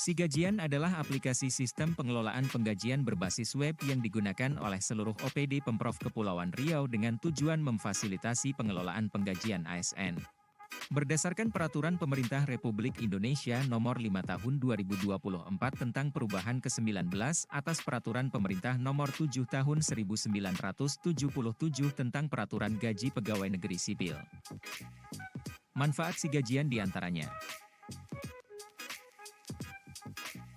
Sigajian adalah aplikasi sistem pengelolaan penggajian berbasis web yang digunakan oleh seluruh OPD Pemprov Kepulauan Riau dengan tujuan memfasilitasi pengelolaan penggajian ASN. Berdasarkan Peraturan Pemerintah Republik Indonesia Nomor 5 Tahun 2024 tentang perubahan ke-19 atas Peraturan Pemerintah Nomor 7 Tahun 1977 tentang Peraturan Gaji Pegawai Negeri Sipil. Manfaat sigajian diantaranya: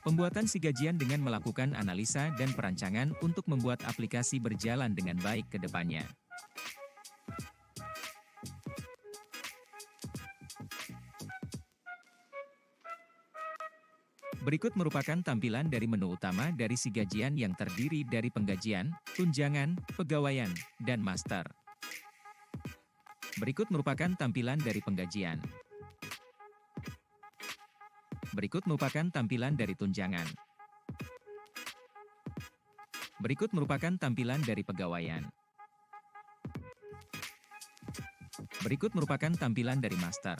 pembuatan sigajian dengan melakukan analisa dan perancangan untuk membuat aplikasi berjalan dengan baik ke depannya. Berikut merupakan tampilan dari menu utama dari sigajian yang terdiri dari penggajian, tunjangan, pegawaian, dan master. Berikut merupakan tampilan dari penggajian. Berikut merupakan tampilan dari tunjangan. Berikut merupakan tampilan dari pegawaian. Berikut merupakan tampilan dari master.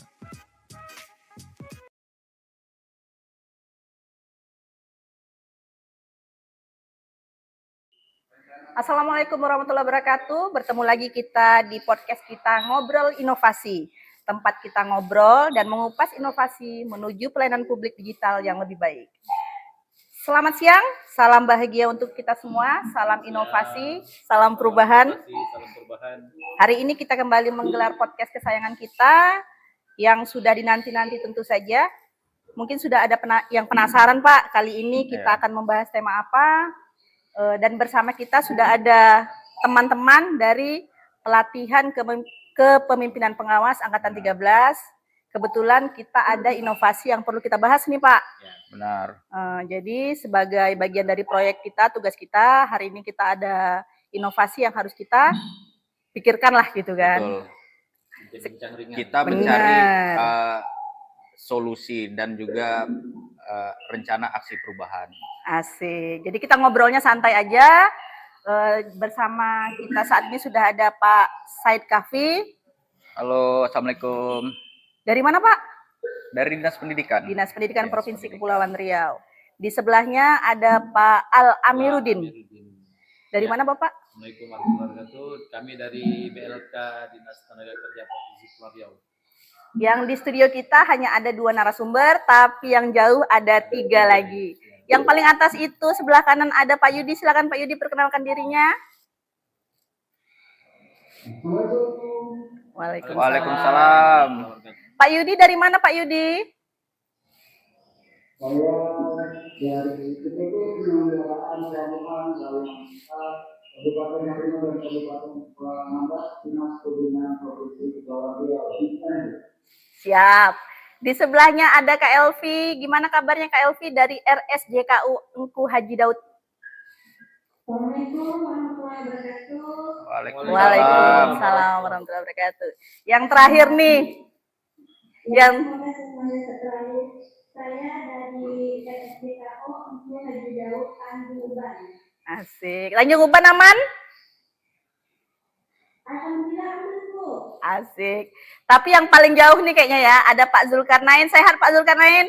Assalamualaikum warahmatullahi wabarakatuh. Bertemu lagi kita di podcast kita Ngobrol Inovasi. Tempat kita ngobrol dan mengupas inovasi menuju pelayanan publik digital yang lebih baik. Selamat siang, salam bahagia untuk kita semua, salam inovasi, salam perubahan. Hari ini kita kembali menggelar podcast kesayangan kita yang sudah dinanti-nanti tentu saja. Mungkin sudah ada yang penasaran Pak, kali ini kita akan membahas tema apa? Dan bersama kita sudah ada teman-teman dari pelatihan kepemimpinan pengawas angkatan 13. Kebetulan kita ada inovasi yang perlu kita bahas nih Pak. Ya, benar. Jadi sebagai bagian dari proyek kita, tugas kita, hari ini kita ada inovasi yang harus kita pikirkan lah gitu kan. Betul. Kita mencari solusi dan juga rencana aksi perubahan. Asik. Jadi kita ngobrolnya santai aja. Bersama kita saat ini sudah ada Pak Said Kafi. Halo, assalamualaikum. Dari mana Pak? Dari Dinas Pendidikan. Dinas Pendidikan Provinsi Kepulauan Riau. Di sebelahnya ada Pak Al Amiruddin. Dari mana Bapak? Assalamualaikum warahmatullahi wabarakatuh. Kami dari BLK Dinas Tenaga Kerja Provinsi Kepulauan Riau. Yang di studio kita hanya ada 2 narasumber, tapi yang jauh ada 3 lagi. Yang paling atas itu sebelah kanan ada Pak Yudi. Silakan Pak Yudi perkenalkan dirinya. Waalaikumsalam. Pak Yudi dari mana Pak Yudi? Saya dari penyelenggaraan pelabuhan dalam Kabupaten Harimau dan Kabupaten Anambas, Dinas Perhubungan Provinsi Kepulauan Riau. Siap. Di sebelahnya ada Kak Elvi. Gimana kabarnya Kak Elvi dari RSJKU Engku Haji Daud? Assalamualaikum warahmatullahi wabarakatuh. Waalaikumsalam warahmatullahi wabarakatuh. Yang terakhir nih, yang saya dari RSJKU Engku Haji Daud Tanjung Uban. Asik. Tanjung Uban aman? Alhamdulillah aman Bu. Asik. Tapi yang paling jauh nih kayaknya ya, ada Pak Zulkarnain. Sehat Pak Zulkarnain?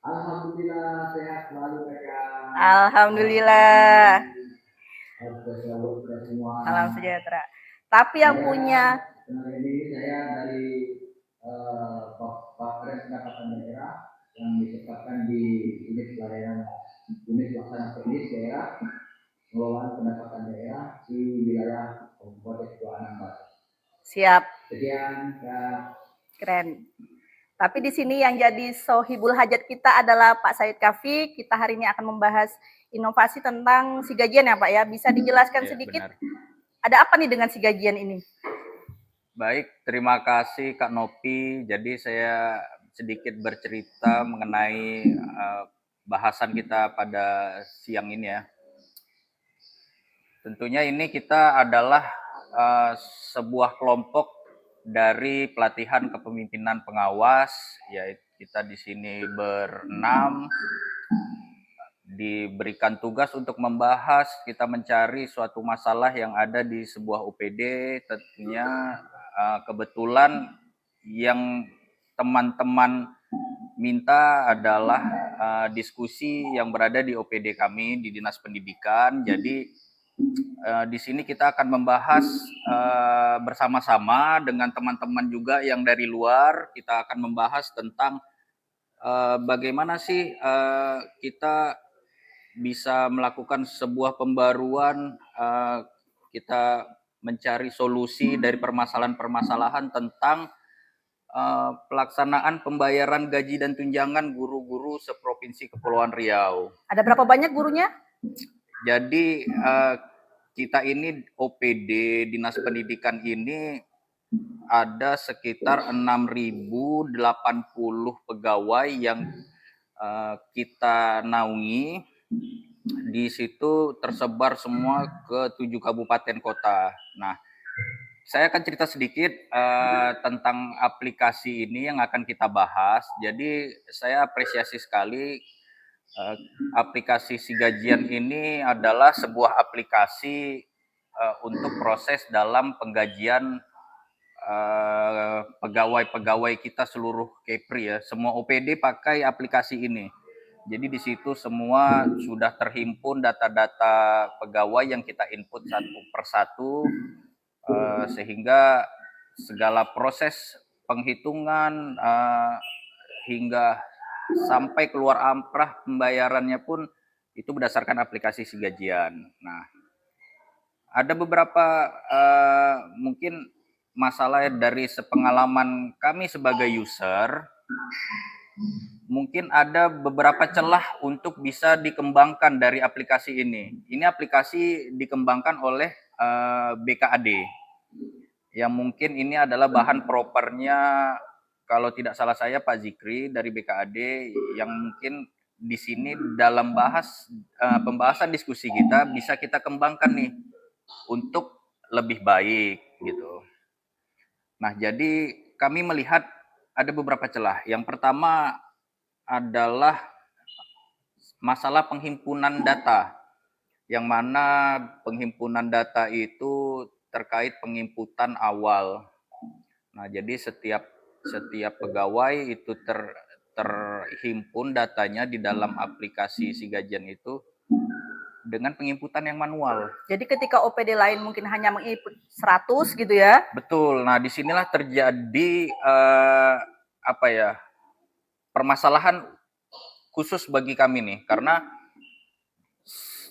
Alhamdulillah sehat selalu Kak. Alhamdulillah. Semua. Salam sejahtera. Tapi yang punya ini saya dari Pakres Pendapatan Daerah yang ditetapkan di unit pelaksana teknis daerah pengelolaan pendapatan daerah di wilayah Kabupaten Kepulauan Anambas. Siap. Sekian Kak. Keren. Tapi di sini yang jadi sohibul hajat kita adalah Pak Said Kafi. Kita hari ini akan membahas inovasi tentang sigajian ya Pak ya. Bisa dijelaskan sedikit? Benar. Ada apa nih dengan sigajian ini? Baik, terima kasih Kak Nopi. Jadi saya sedikit bercerita mengenai bahasan kita pada siang ini ya. Tentunya ini kita adalah sebuah kelompok dari pelatihan kepemimpinan pengawas, yaitu kita di sini berenam diberikan tugas untuk membahas, kita mencari suatu masalah yang ada di sebuah UPD. Tentunya kebetulan yang teman-teman minta adalah diskusi yang berada di OPD kami di Dinas Pendidikan. Jadi di sini kita akan membahas bersama-sama dengan teman-teman juga yang dari luar. Kita akan membahas tentang bagaimana sih kita bisa melakukan sebuah pembaruan, kita mencari solusi dari permasalahan-permasalahan tentang pelaksanaan pembayaran gaji dan tunjangan guru-guru seprovinsi Kepulauan Riau. Ada berapa banyak gurunya? Jadi kita ini OPD Dinas Pendidikan ini ada sekitar 6.080 pegawai yang kita naungi. Di situ tersebar semua ke 7 kabupaten kota. Nah, saya akan cerita sedikit tentang aplikasi ini yang akan kita bahas. Jadi saya apresiasi sekali aplikasi Sigajian ini adalah sebuah aplikasi untuk proses dalam penggajian pegawai-pegawai kita seluruh Kepri ya. Semua OPD pakai aplikasi ini. Jadi di situ semua sudah terhimpun data-data pegawai yang kita input satu persatu sehingga segala proses penghitungan hingga sampai keluar amprah pembayarannya pun itu berdasarkan aplikasi Sigajian. Nah, ada beberapa mungkin masalah dari sepengalaman kami sebagai user, mungkin ada beberapa celah untuk bisa dikembangkan dari aplikasi ini. Ini aplikasi dikembangkan oleh BKAD, yang mungkin ini adalah bahan propernya, kalau tidak salah saya Pak Zikri dari BKAD, yang mungkin di sini dalam pembahasan diskusi kita bisa kita kembangkan nih untuk lebih baik gitu. Nah, jadi kami melihat ada beberapa celah. Yang pertama adalah masalah penghimpunan data, yang mana penghimpunan data itu terkait penginputan awal. Nah, jadi setiap pegawai itu terhimpun datanya di dalam aplikasi Sigajian itu dengan penginputan yang manual. Jadi ketika OPD lain mungkin hanya menginput 100 gitu ya? Betul. Nah, disinilah terjadi permasalahan khusus bagi kami nih, karena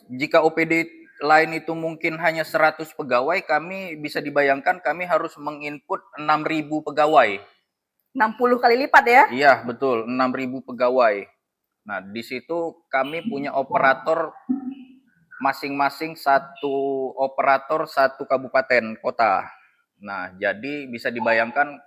jika OPD lain itu mungkin hanya 100 pegawai, kami bisa dibayangkan kami harus menginput 6.000 pegawai. 60 kali lipat ya? Iya, betul, 6.000 pegawai. Nah, di situ kami punya operator masing-masing satu operator satu kabupaten kota. Nah, jadi bisa dibayangkan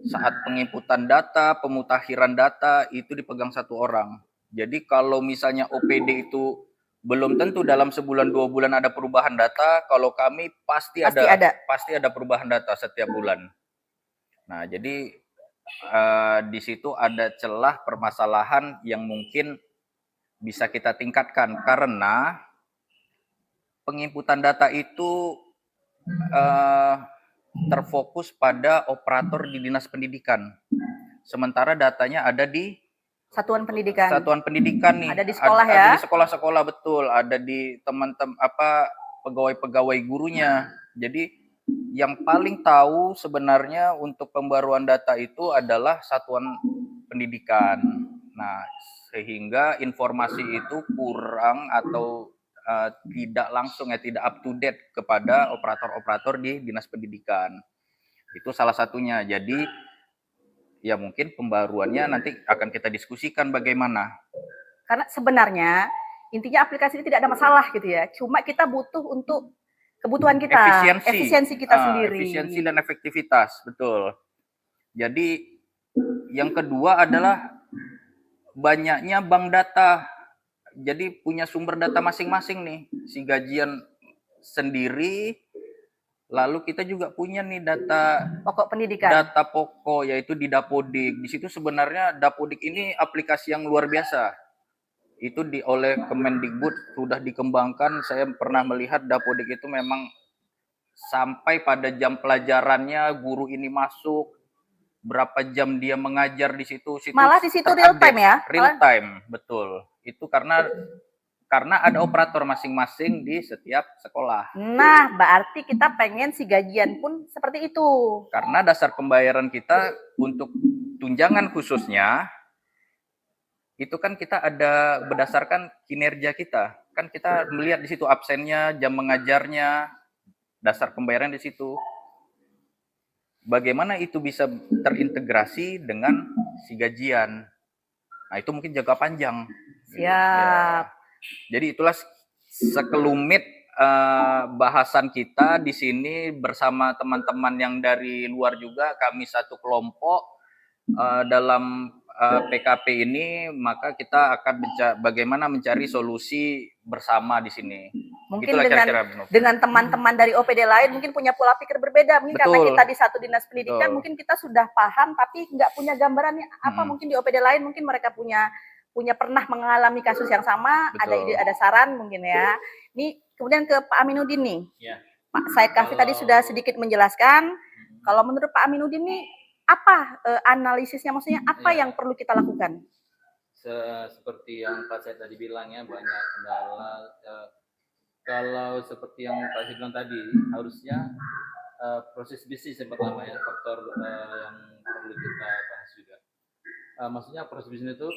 saat penginputan data, pemutakhiran data itu dipegang satu orang. Jadi kalau misalnya OPD itu belum tentu dalam sebulan 2 bulan ada perubahan data, kalau kami pasti ada perubahan data setiap bulan. Nah, jadi di situ ada celah permasalahan yang mungkin bisa kita tingkatkan, karena penginputan data itu terfokus pada operator di Dinas Pendidikan. Sementara datanya ada di Satuan Pendidikan. Satuan Pendidikan nih. Ada di sekolah ya? Ada di sekolah-sekolah, betul. Ada di teman-teman pegawai-pegawai gurunya. Jadi yang paling tahu sebenarnya untuk pembaruan data itu adalah Satuan Pendidikan. Nah, sehingga informasi itu kurang atau tidak langsung tidak up to date kepada operator-operator di Dinas Pendidikan. Itu salah satunya. Jadi ya mungkin pembaruannya nanti akan kita diskusikan bagaimana. Karena sebenarnya intinya aplikasi ini tidak ada masalah gitu ya. Cuma kita butuh untuk kebutuhan kita, efisiensi kita sendiri. Efisiensi dan efektivitas, betul. Jadi yang kedua adalah banyaknya bank data. Jadi punya sumber data masing-masing nih. Sigajian sendiri, lalu kita juga punya nih data pokok pendidikan. Data pokok yaitu di Dapodik. Di situ sebenarnya Dapodik ini aplikasi yang luar biasa. Itu oleh Kemendikbud sudah dikembangkan. Saya pernah melihat Dapodik itu memang sampai pada jam pelajarannya guru ini masuk, berapa jam dia mengajar di situ, Malah di situ real terupdate. time ya? Real time, betul. Itu karena ada operator masing-masing di setiap sekolah. Nah, berarti kita pengen si gajian pun seperti itu. Karena dasar pembayaran kita untuk tunjangan khususnya itu kan kita ada berdasarkan kinerja kita. Kan kita melihat di situ absennya, jam mengajarnya, dasar pembayaran di situ. Bagaimana itu bisa terintegrasi dengan si gajian? Nah, itu mungkin jangka panjang. Siap. Ya. Jadi itulah sekelumit bahasan kita di sini bersama teman-teman yang dari luar juga. Kami satu kelompok dalam PKP ini, maka kita akan bagaimana mencari solusi bersama di sini. Mungkin Itulah dengan teman-teman dari OPD lain mungkin punya pola pikir berbeda. Mungkin karena kita di satu dinas pendidikan, mungkin kita sudah paham tapi nggak punya gambarannya apa. Mungkin di OPD lain mungkin mereka punya pernah mengalami kasus yang sama. Betul. Ada ide, ada saran mungkin ya. Ini kemudian ke Pak Aminuddin nih. Ya. Pak Said Kafi tadi sudah sedikit menjelaskan. Kalau menurut Pak Aminuddin nih, apa analisisnya, maksudnya apa yang perlu kita lakukan? Seperti yang Pak Said tadi bilang ya, banyak kendala. Kalau seperti yang Pak Said bilang tadi, harusnya proses bisnis yang pertama ya, faktor yang perlu kita bahas juga. Maksudnya proses bisnis itu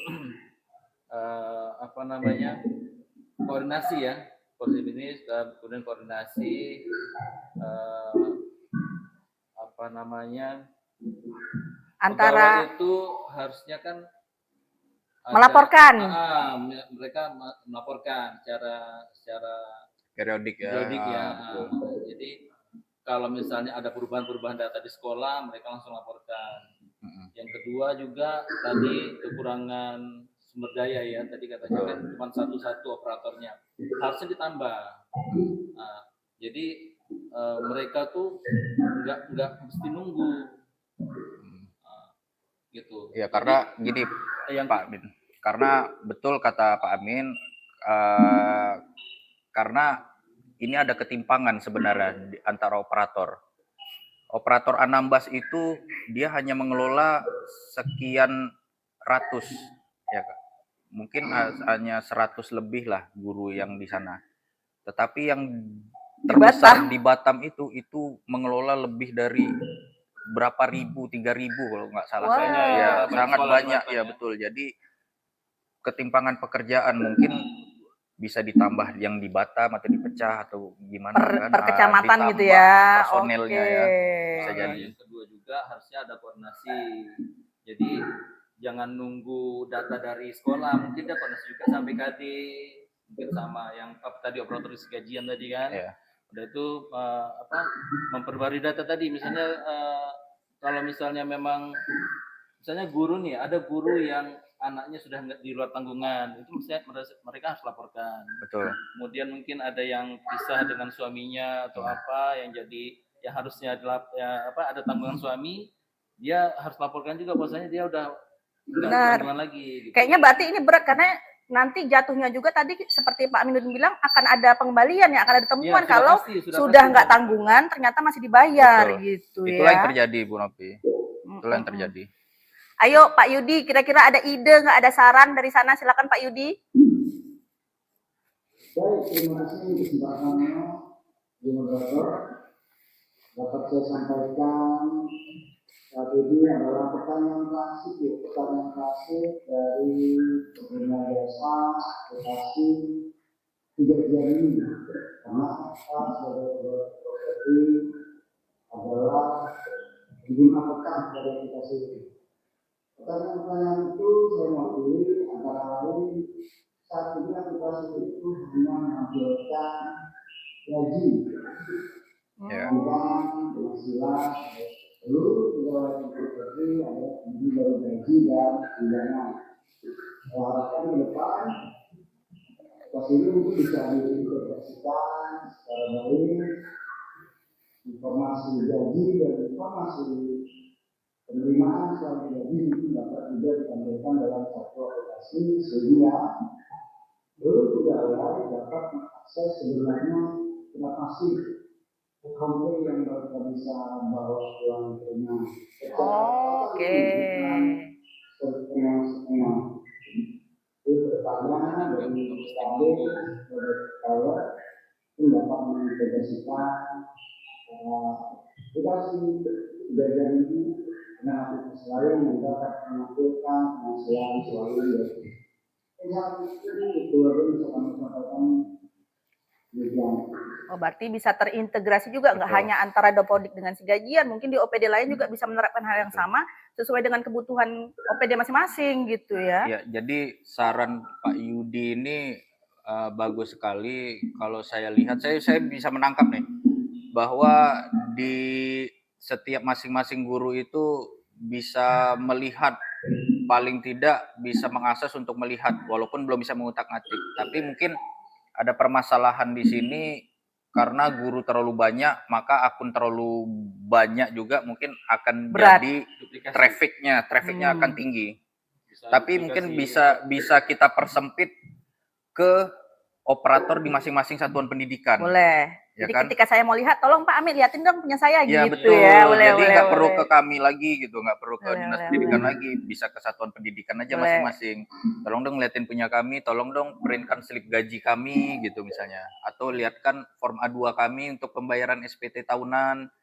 koordinasi ya, proses bisnis, kemudian koordinasi antara itu harusnya kan melaporkan. Mereka melaporkan secara periodik ya. Jadi kalau misalnya ada perubahan data di sekolah, mereka langsung laporkan. Yang kedua juga tadi kekurangan sumber daya ya, tadi katanya kan cuma satu operatornya, harusnya ditambah. Jadi mereka tuh nggak mesti nunggu gitu. Ya karena gini Pak Amin, karena betul kata Pak Amin, karena ini ada ketimpangan sebenarnya antara operator. Operator Anambas itu dia hanya mengelola sekian ratus, ya Kak. Mungkin hanya 100 lebih lah guru yang di sana. Tetapi yang terbesar di Batam itu mengelola lebih dari berapa ribu, 3.000 kalau nggak salah saya. Ya, sangat banyak ya, betul. Jadi ketimpangan pekerjaan mungkin bisa ditambah yang di Batam atau dipecah atau gimana per kecamatan gitu ya, personelnya ya. Bisa jadi. Yang kedua juga harusnya ada koordinasi. Jadi jangan nunggu data dari sekolah, mungkin ada koordinasi juga sama BKD, mungkin sama yang tadi operator gajian tadi kan. Udah itu memperbarui data tadi, misalnya kalau misalnya memang misalnya guru nih, ada guru yang anaknya sudah di luar tanggungan, itu mereka harus laporkan. Betul. Kemudian mungkin ada yang pisah dengan suaminya atau apa yang jadi yang harusnya ada tanggungan suami, dia harus laporkan juga bahwasanya dia udah tanggungan lagi. Gitu. Kayaknya berarti ini berat karena nanti jatuhnya juga tadi seperti Pak Aminuddin bilang akan ada pengembalian ya, akan ada temuan kalau sudah nggak tanggungan ternyata masih dibayar. Betul. Gitu. Itulah yang terjadi Bu Novi. Itulah yang terjadi. Ayo Pak Yudi, kira-kira ada ide nggak, ada saran dari sana? Silakan Pak Yudi. Baik, terima kasih kesempatannya, Bu Moderator. Dapat saya sampaikan saat ini adalah pertanyaan klasik dari pengguna jasa aplikasi 3 jari ini. Karena kita sebagai properti adalah digunakan dari aplikasi ini. Pertanyaan itu saya mewakili antara lain saat ini aplikasi itu hanya menampilkan gaji, uang, penghasilan, lalu pegawai properti ada baru gaji dan tunjangan. Harapan ke depan aplikasi ini mungkin bisa diintegrasikan secara baik, informasi gaji dan informasi penerimaan selama gaji itu dapat juga ditampilkan dalam satu aplikasi sehingga seluruh pegawai dapat mengakses sebenarnya berapa sih hampir yang mereka bisa bawa pulang ke rumah. Oke. Setengah-setengah. Itu pertama dari KB, dari power, itu dapat mengintegrasikan aplikasi kejadian ini dengan aplikasi lain yang dapat menampilkan penghasilan selalu dari itu bisa kami sampaikan. Oh, berarti bisa terintegrasi juga, nggak hanya antara Dopodik dengan Sigajian, mungkin di OPD lain juga bisa menerapkan hal yang sama sesuai dengan kebutuhan OPD masing-masing gitu ya. Ya, jadi saran Pak Yudi ini bagus sekali. Kalau saya lihat, saya bisa menangkap nih bahwa di setiap masing-masing guru itu bisa melihat, paling tidak bisa mengakses untuk melihat, walaupun belum bisa mengutak-atik. Tapi mungkin ada permasalahan di sini karena guru terlalu banyak, maka akun terlalu banyak juga mungkin akan Berat. jadi Duplikasi. trafficnya akan tinggi. Bisa Tapi mungkin bisa kita persempit ke operator di masing-masing satuan pendidikan. Boleh. Ya Jadi kan? ketika saya mau lihat, tolong Pak Amit liatin dong punya saya Ya gitu betul. ya. Boleh, Jadi nggak perlu ke kami lagi gitu, nggak perlu ke Boleh, dinas boleh, pendidikan boleh. lagi, bisa ke satuan pendidikan aja Boleh. masing-masing. Tolong dong liatin punya kami, tolong dong printkan slip gaji kami gitu misalnya, atau lihatkan form A2 kami untuk pembayaran SPT tahunan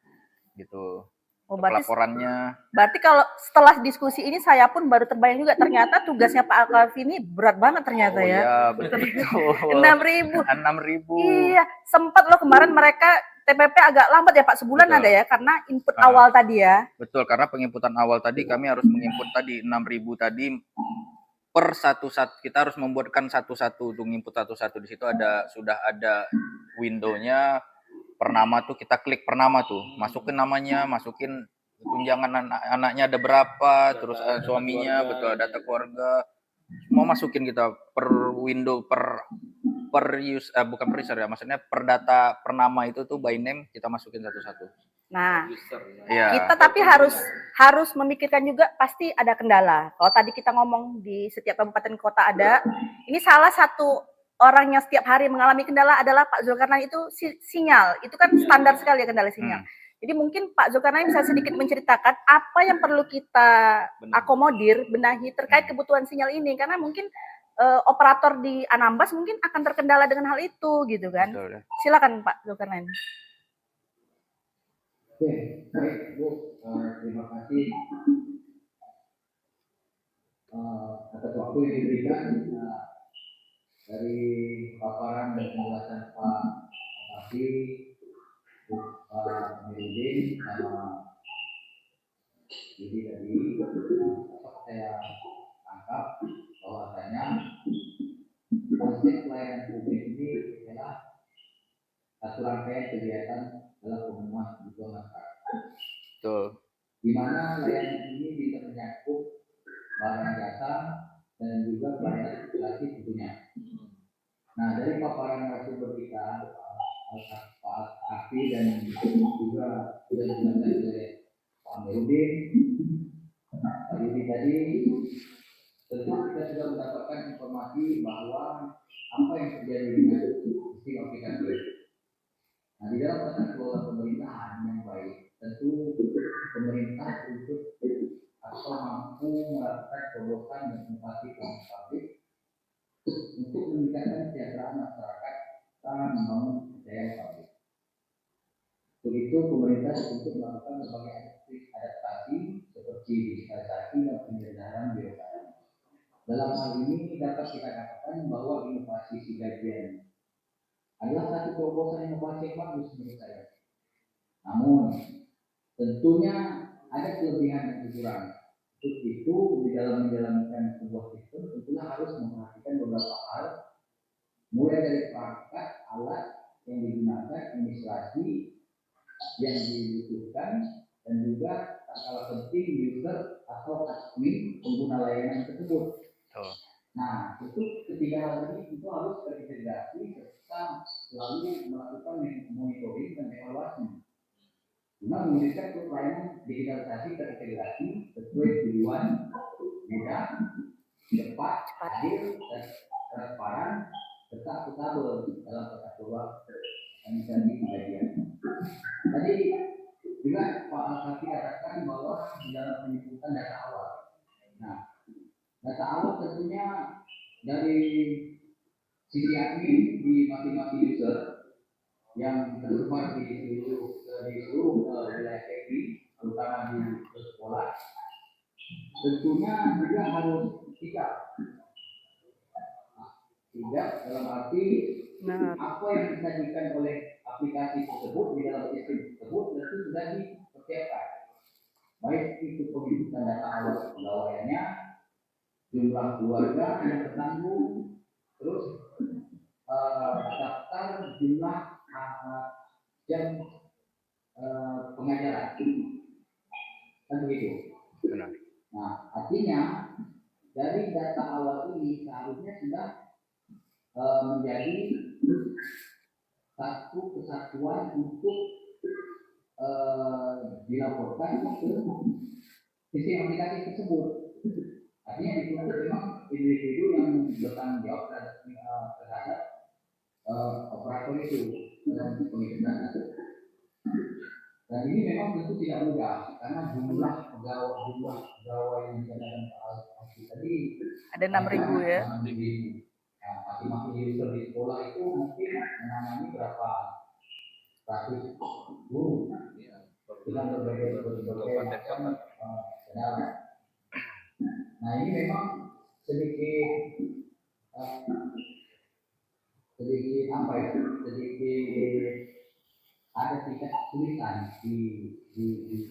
gitu. Oh, Untuk berarti laporannya. kalau setelah diskusi ini saya pun baru terbayang juga ternyata tugasnya Pak Alkafi ini berat banget ternyata Oh ya. iya, betul. 6.000. 6.000. Iya, sempat loh kemarin mereka TPP agak lambat ya Pak, sebulan Betul. ada ya karena input awal tadi ya. Betul, karena penginputan awal tadi kami harus menginput tadi 6.000 tadi per satu-satu, kita harus membuatkan satu-satu untuk input satu-satu. Di situ sudah ada window-nya per nama tuh, kita klik per nama tuh, masukin namanya, masukin tunjangan anaknya ada berapa, terus suaminya, betul, data keluarga, semua masukin kita per window, per bukan per user ya, maksudnya per data per nama itu tuh by name kita masukin satu-satu. Nah, Iya. kita tapi harus memikirkan juga pasti ada kendala. Kalau tadi kita ngomong di setiap kabupaten kota ada, ini salah satu orang yang setiap hari mengalami kendala adalah Pak Zulkarnain itu sinyal. Itu kan standar sekali ya kendala sinyal. Jadi mungkin Pak Zulkarnain bisa sedikit menceritakan apa yang perlu kita akomodir, benahi terkait kebutuhan sinyal ini. Karena mungkin operator di Anambas mungkin akan terkendala dengan hal itu gitu kan. Betul, ya. Silakan Pak Zulkarnain. Oke, baik Bu, terima kasih atas waktu yang diberikan dari paparan dan penjelasan Pak Alkafi, Pak Amiruddin, sama jadi tadi saya tangkap bahwasanya konsep pelayanan publik ini adalah satu rangkaian kegiatan dalam pemenuhan kebutuhan masyarakat. Betul. Di mana layanan ini bisa menyangkut barang jasa dan juga pelayanan aplikasi tentunya. Nah, dari paparan narasumber kita, Pak Alkafi dan juga sudah dijelaskan oleh Pak Amiruddin, Pak Yudi tadi, tentu kita sudah mendapatkan informasi bahwa apa yang terjadi dengan sistem aplikasi. Nah, di dalam tata kelola pemerintahan yang baik, tentu pemerintah untuk atau mampu melakukan terobosan dan inovasi publik untuk meningkatkan kesejahteraan masyarakat serta membangun kepercayaan publik. Untuk itu, pemerintah untuk melakukan berbagai adaptasi seperti digitalisasi dan penyederhanaan birokrasi. Dalam hal ini dapat kita katakan bahwa inovasi Sigajian adalah satu terobosan inovasi yang bagus menurut saya. Namun, tentunya ada kelebihan dan kekurangan. Untuk itu, di dalam menjalankan sebuah sistem, tentunya harus memperhatikan beberapa hal, mulai dari perangkat, alat yang digunakan, administrasi yang dibutuhkan, dan juga tak kalah penting user atau admin pengguna layanan tersebut. Nah, itu ketiga hal ini itu harus terintegrasi serta selalu melakukan monitoring dan evaluasi. Guna mewujudkan pelayanan digitalisasi terintegrasi sesuai tujuan, mudah, cepat, adil, dan transparan serta akuntabel dalam tata kelola administrasi Sigajian. data awal. Nah, data awal tentunya dari sisi admin di masing-masing user yang tersebar di seluruh wilayah TKI, terutama di sekolah, tentunya juga harus sigap dalam arti apa yang disajikan oleh aplikasi tersebut di dalam sistem tersebut tentu sudah dipersiapkan, baik itu penghitungan data awal pegawaiannya, jumlah keluarga yang tertanggung, terus daftar jumlah jam pengajaran, kan begitu. Benar. Nah, artinya dari data awal ini seharusnya sudah menjadi satu kesatuan untuk dilaporkan ke sistem aplikasi tersebut. Artinya dituntut memang individu yang bertanggung jawab terhadap operator itu dalam penghitungan. Dan ini memang tentu tidak mudah karena jumlah pegawai yang dalam tadi ada 6.000 ya. Masing-masing user di sekolah itu mungkin menangani berapa ratus guru dengan berbagai macam kendala. Nah, ini memang sedikit apa ya? Sedikit ada tingkat kesulitan di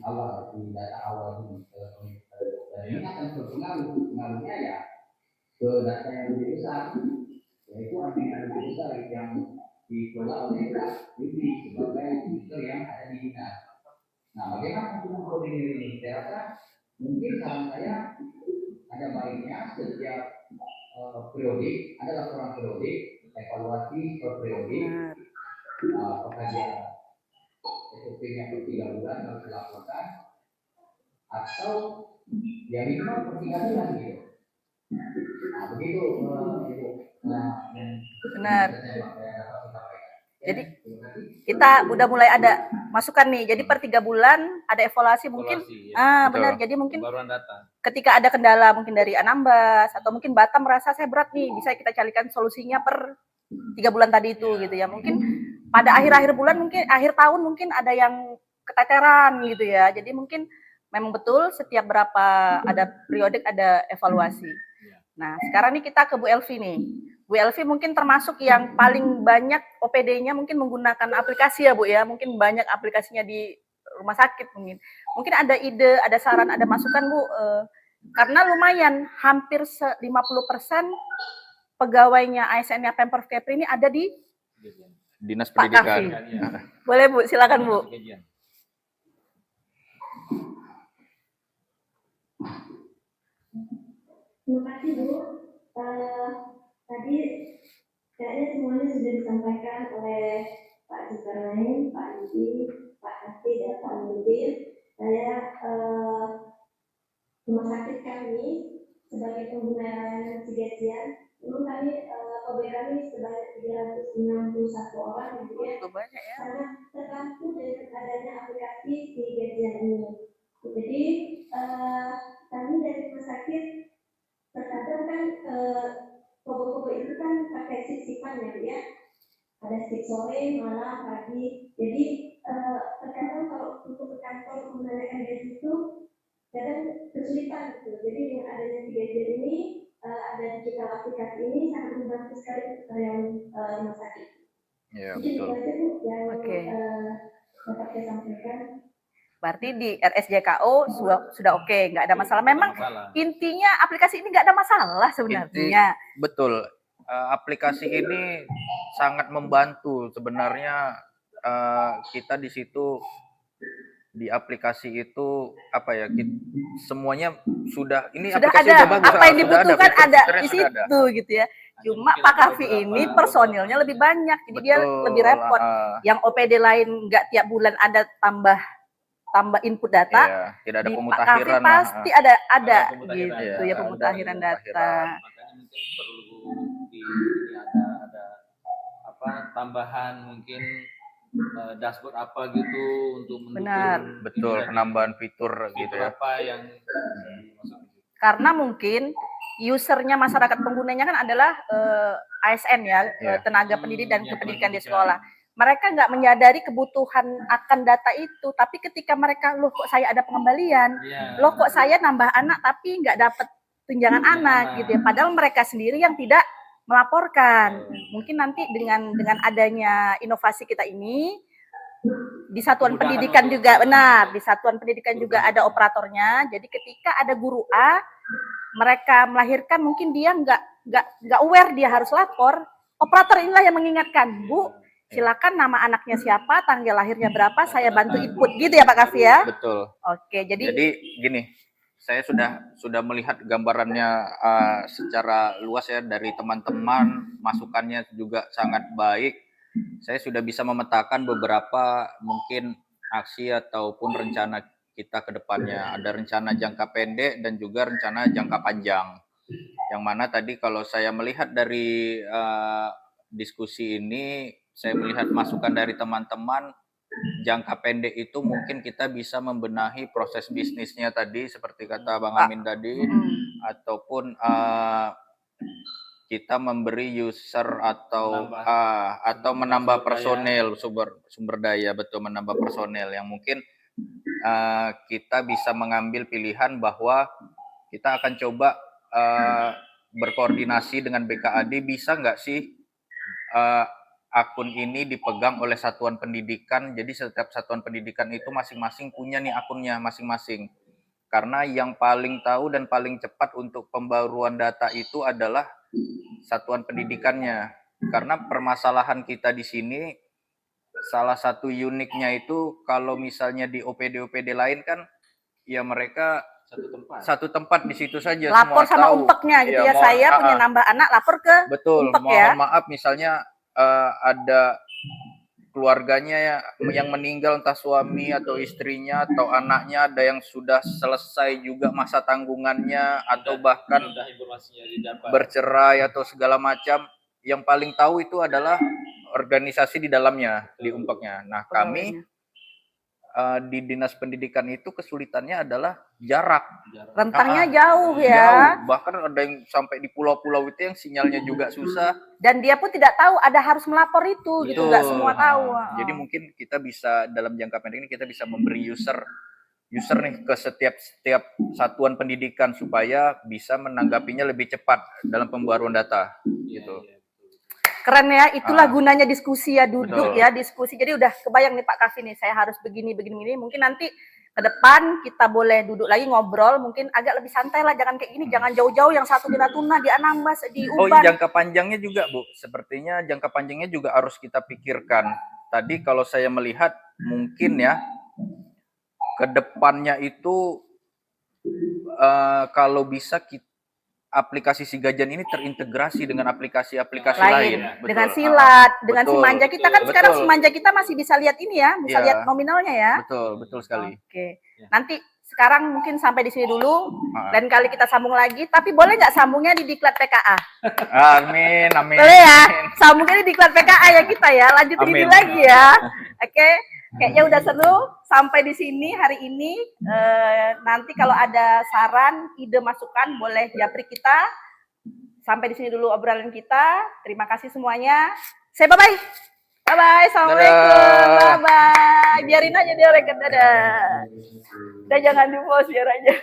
awal, di data awal ini. Dan ini akan pengaruhnya ya ke data yang lebih besar, yaitu admin yang lebih besar yang dikelola oleh Yudi sebagai user yang ada di dinas. Nah, bagaimana untuk mengkoordinir ini? Saya rasa mungkin saran saya ada baiknya setiap periodik ada laporan periodik, evaluasi per periodik, pengkajian SOP-nya per 3 bulan harus dilaporkan, atau ya minimal per 3 bulan gitu. Nah, begitu Ibu. Benar. Jadi kita udah mulai ada masukan nih. Jadi per 3 bulan ada evaluasi mungkin. Ya. Benar. Jadi mungkin Pembaruan data. ketika ada kendala mungkin dari Anambas atau mungkin Batam merasa saya berat nih, bisa kita carikan solusinya per 3 bulan tadi itu gitu ya. Mungkin pada akhir-akhir bulan mungkin akhir tahun mungkin ada yang keteteran gitu ya. Jadi mungkin memang betul setiap berapa ada periodik ada evaluasi. Nah, sekarang nih kita ke Bu Elvi nih. Bu Elvi mungkin termasuk yang paling banyak OPD-nya mungkin menggunakan aplikasi ya Bu ya. Mungkin banyak aplikasinya di rumah sakit mungkin. Mungkin ada ide, ada saran, ada masukan Bu. Karena lumayan hampir 50% pegawainya ASN-nya Pemprov Kepri ini ada di Dinas Pak Pendidikan. Kavi. Boleh Bu, silakan Bu. Terima kasih Bu. Tadi kayaknya semuanya sudah disampaikan oleh Pak Zulkarnain, Pak Yudi, Pak Asti, dan Pak Mudir. Saya rumah sakit kami sebagai pengguna layanan Sigajian, memang kami pegawai kami sebanyak 361 orang gitu ya. Banyak ya. Sangat terbantu dengan adanya aplikasi Sigajian ini. Jadi kami dari rumah sakit terkadang kan kobo-kobo itu kan pakai shift-shiftan ya, ada shift sore, malam, pagi. Jadi terkadang kalau untuk ke kantor menanyakan gaji itu kadang kesulitan gitu. Jadi dengan adanya Sigajian ini, ada digital aplikasi ini sangat membantu sekali untuk karyawan rumah sakit. Ya, Jadi itu aja Bu yang dapat saya sampaikan. Berarti di RSJKO sudah oke, nggak ada masalah. Memang intinya aplikasi ini nggak ada masalah sebenarnya. Betul. Aplikasi ini sangat membantu sebenarnya. Kita di situ di aplikasi itu apa ya? Semuanya sudah aplikasi ada. sudah bagus. Apa yang dibutuhkan ada di situ ada. gitu ya. Cuma Pak Kavi ini personilnya lebih banyak, jadi dia lebih repot. Yang OPD lain nggak tiap bulan ada tambah input data, tidak ada di pemutakhiran. Pak Kavi pasti ada gitu ya, pemutakhiran data. Makanya mungkin perlu ada tambahan mungkin dashboard apa gitu untuk Benar. mendukung Betul, ini tadi, penambahan fitur gitu fitur ya. apa yang dimasukkan. Karena mungkin usernya masyarakat penggunanya kan adalah ASN ya, Iya. tenaga pendidik dan Ya, kependidikan di pendidikan. sekolah. Mereka nggak menyadari kebutuhan akan data itu, tapi ketika mereka, loh kok saya ada pengembalian, Iya. loh kok saya nambah anak tapi nggak dapat tunjangan Tunjangan anak anak. gitu ya. Padahal mereka sendiri yang tidak melaporkan. Mungkin nanti dengan adanya inovasi kita ini di satuan Kemudahan pendidikan untuk- juga benar, di satuan pendidikan Guru juga ada pendidikan. operatornya. Jadi ketika ada guru A, mereka melahirkan mungkin dia nggak aware dia harus lapor. Operator inilah yang mengingatkan, Bu, silakan nama anaknya siapa, tanggal lahirnya berapa, saya bantu input gitu ya Pak Kafi ya. Betul. Oke, jadi Gini, saya sudah melihat gambarannya secara luas ya dari teman-teman, masukannya juga sangat baik. Saya sudah bisa memetakan beberapa mungkin aksi ataupun rencana kita ke depannya. Ada rencana jangka pendek dan juga rencana jangka panjang. Yang mana tadi kalau saya melihat dari diskusi ini, saya melihat masukan dari teman-teman, jangka pendek itu mungkin kita bisa membenahi proses bisnisnya tadi seperti kata Bang Amin tadi, ataupun kita memberi user atau menambah personel sumber daya, betul, menambah personel yang mungkin kita bisa mengambil pilihan bahwa kita akan coba berkoordinasi dengan BKAD, bisa nggak sih akun ini dipegang oleh satuan pendidikan, jadi setiap satuan pendidikan itu masing-masing punya nih akunnya masing-masing. Karena yang paling tahu dan paling cepat untuk pembaruan data itu adalah satuan pendidikannya. Karena permasalahan kita di sini, salah satu uniknya itu kalau misalnya di OPD-OPD lain kan, ya mereka satu tempat di situ saja. lapor semua sama tahu. umpeknya gitu ya, mohon- saya punya nambah anak, lapor ke Betul, umpek mohon ya. maaf misalnya ada keluarganya yang meninggal, entah suami atau istrinya atau anaknya, ada yang sudah selesai juga masa tanggungannya atau bahkan Mudah informasinya didapat. bercerai atau segala macam, yang paling tahu itu adalah organisasi di dalamnya, di umpeknya. Nah, kami di Dinas Pendidikan itu kesulitannya adalah jarak. Rentangnya jauh ya. Jauh. Bahkan ada yang sampai di pulau-pulau itu yang sinyalnya juga susah. Dan dia pun tidak tahu ada harus melapor itu gitu, nggak semua tahu. Jadi mungkin kita bisa dalam jangka pendek ini kita bisa memberi user nih ke setiap satuan pendidikan supaya bisa menanggapinya lebih cepat dalam pembaruan data gitu. Keren ya, itulah gunanya diskusi ya, duduk Betul. ya, diskusi. Jadi udah kebayang nih Pak Kafi nih, saya harus begini. Mungkin nanti ke depan kita boleh duduk lagi ngobrol, mungkin agak lebih santai lah, jangan kayak gini, jangan jauh-jauh yang satu di Natuna, di Anambas, di Oh, Uban. jangka panjangnya juga, Bu. Sepertinya jangka panjangnya juga harus kita pikirkan. Tadi kalau saya melihat mungkin ya ke depannya itu kalau bisa aplikasi Sigajan ini terintegrasi dengan aplikasi-aplikasi lain. Dengan Silat, dengan Betul. Simanja kita kan Betul. sekarang Simanja kita masih bisa lihat ini ya, bisa Iya. lihat nominalnya ya. Betul sekali. Oke. Nanti sekarang mungkin sampai di sini dulu, Ah. lain kali kita sambung lagi. Tapi boleh nggak sambungnya di Diklat PKA? Amin. Boleh ya, sambungnya di Diklat PKA ya kita ya. Lanjutin ini Amin. lagi ya. Oke, kayaknya udah seru. Sampai di sini hari ini. Nanti kalau ada saran, ide, masukan, boleh japri kita. Sampai di sini dulu obrolan kita. Terima kasih semuanya. Say bye-bye. Bye-bye. Assalamualaikum. Bye-bye. Biarin aja dia record. Dadah. Udah jangan di-pause, biar aja.